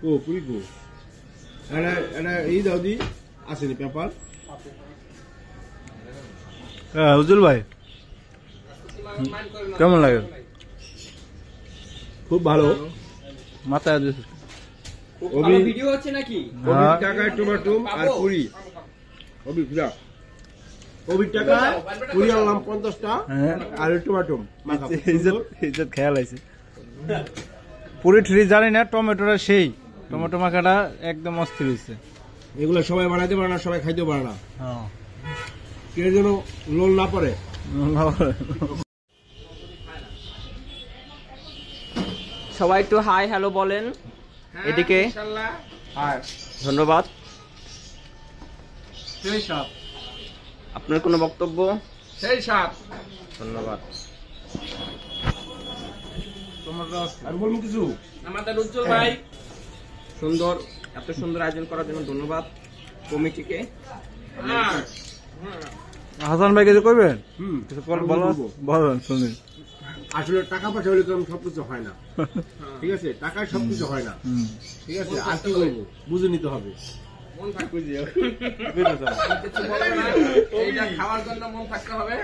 ও পুরি গো এটা এই দাও দি আসেনি পেপার হ্যাঁ উজ্জ্বল ভাই কেমন লাগে? খুব ভালো। মাথায় ভিডিও হচ্ছে নাকি? টাকায় টমেটো আর পুরি অভির টাকা পুরি আনলাম 50টা আর টমেটো ইজ্জত খেয়াল আছে। পুরি ঠুরি জানি না, টমেটোটা সেই টমেটো মাখাটা একদম অস্থির হয়েছে। এগুলো সবাই বানাইতে পারে না, সবাই খাইতে পারে না, কেউ যেন লোল না পড়ে। সবাই একটু হাই হ্যালো বলেন এদিকে। ধন্যবাদ। আপনার কোনো বক্তব্য? সেই সাপ ধন্যবাদ। আর বলুন কিছু। আমাদের উজ্জ্বল ভাই সুন্দর, এত সুন্দর আয়োজন করার জন্য ধন্যবাদ কমিটিকে। হাসান ভাই কিছু করবেন? বলেন শুনি। আসলে টাকা পয়সা হলে তো সবকিছু হয় না, ঠিক আছে? টাকায় সবকিছু হয় না, ঠিক আছে? আর কি বলবো, বুঝে নিতে হবে। মন থাকবে, খাওয়ার জন্য মন থাকতে হবে।